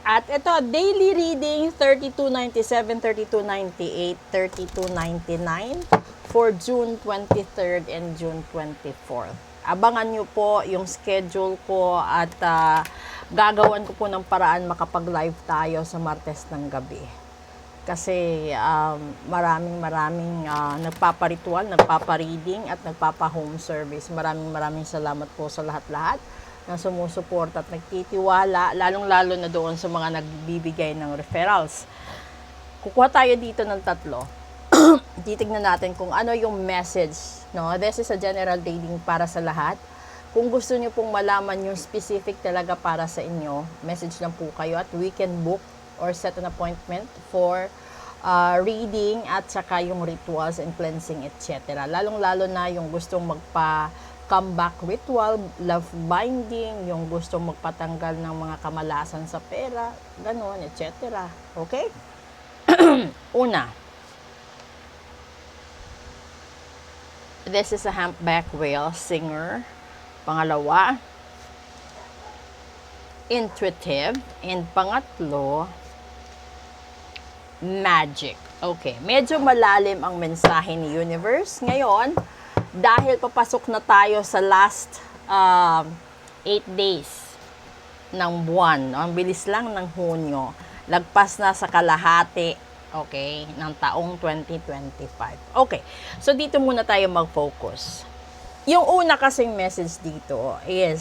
At ito, daily reading 3297, 3298, 3299 for June 23rd and June 24th. Abangan nyo po yung schedule ko at gagawan ko po ng paraan makapag-live tayo sa Martes ng gabi. Kasi maraming nagpaparitual, nagpapa-reading at nagpapa-home service. Maraming salamat po sa lahat-lahat na sumusuporta at nagtitiwala, lalong-lalo na doon sa mga nagbibigay ng referrals. Kukuha tayo dito ng 3. Titignan natin kung ano yung message. No? This is a general reading para sa lahat. Kung gusto niyo pong malaman yung specific talaga para sa inyo, message lang po kayo at we can book or set an appointment for reading at saka yung rituals and cleansing, etc. Lalong-lalo na yung gustong comeback ritual, love binding, yung gustong magpatanggal ng mga kamalasan sa pera, ganun, etc. Okay? Una, this is a humpback whale singer. Pangalawa, intuitive. And pangatlo, magic. Okay, medyo malalim ang mensahe ni Universe ngayon dahil papasok na tayo sa last 8 days ng buwan. Ang bilis lang ng Hunyo. Lagpas na sa kalahati, okay, ng taong 2025. Okay, so dito muna tayo mag-focus. Yung una kasing message dito is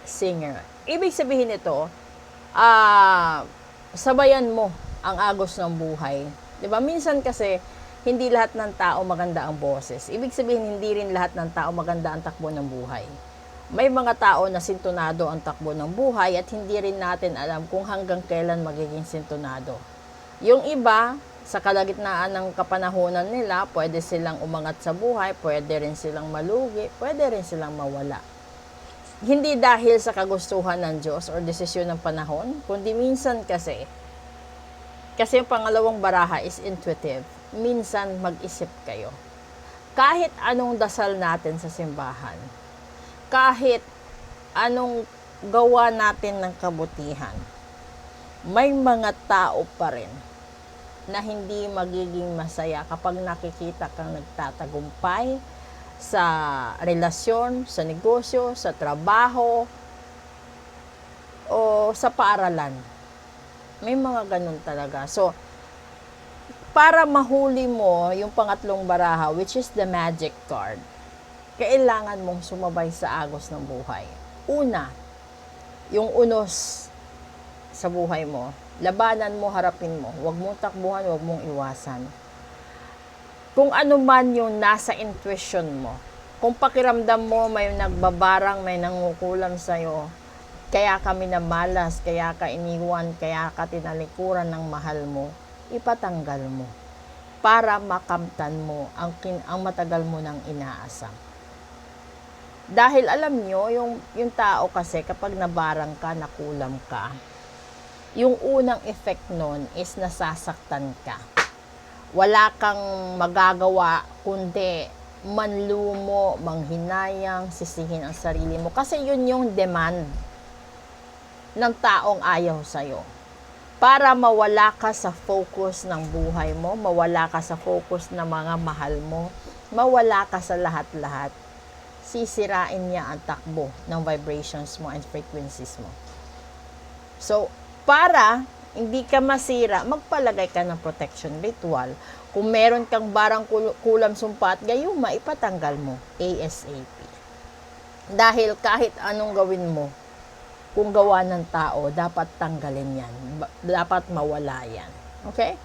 singer. Ibig sabihin nito, sabayan mo ang agos ng buhay. 'Di ba? Minsan kasi hindi lahat ng tao maganda ang boses. Ibig sabihin hindi rin lahat ng tao maganda ang takbo ng buhay. May mga tao na sintonado ang takbo ng buhay at hindi rin natin alam kung hanggang kailan magiging sintonado. Yung iba, sa kalagitnaan ng kapanahunan nila, pwede silang umangat sa buhay, pwede rin silang malugi, pwede rin silang mawala. Hindi dahil sa kagustuhan ng Diyos o desisyon ng panahon, kundi minsan kasi yung pangalawang baraha is intuitive. Minsan mag-isip kayo. Kahit anong dasal natin sa simbahan, kahit anong gawa natin ng kabutihan, may mga tao pa rin na hindi magiging masaya kapag nakikita kang nagtatagumpay sa relasyon, sa negosyo, sa trabaho, o sa paaralan. May mga ganun talaga. So, para mahuli mo yung pangatlong baraha, which is the magic card, kailangan mong sumabay sa agos ng buhay. Una, yung unos sa buhay mo, labanan mo, harapin mo. Huwag mong takbuhan, huwag mong iwasan. Kung ano man yung nasa intuition mo, kung pakiramdam mo may nagbabarang, may nangukulam sa'yo, kaya ka minamalas, kaya ka iniwan, kaya ka tinalikuran ng mahal mo, ipatanggal mo para makamtan mo ang matagal mo nang inaasam. Dahil alam nyo, yung tao kasi kapag nabarang ka, nakulam ka, yung unang effect nun is nasasaktan ka. Wala kang magagawa kundi manlumo, manghinayang, sisihin ang sarili mo. Kasi yun yung demand ng taong ayaw sa'yo. Para mawala ka sa focus ng buhay mo, mawala ka sa focus ng mga mahal mo, mawala ka sa lahat-lahat, sisirain niya ang takbo ng vibrations mo and frequencies mo. So, para hindi ka masira, magpalagay ka ng protection ritual. Kung meron kang barang kulam sumpa at gayuma, ipatanggal mo ASAP. Dahil kahit anong gawin mo, kung gawa ng tao, dapat tanggalin yan. Dapat mawala yan. Okay?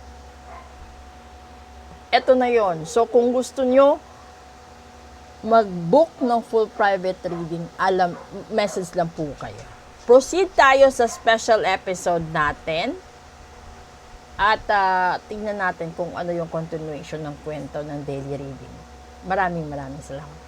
Ito na yon. So, kung gusto nyo mag-book ng full private reading, message lang po kayo. Proceed tayo sa special episode natin. At tingnan natin kung ano yung continuation ng kwento ng daily reading. Maraming salamat.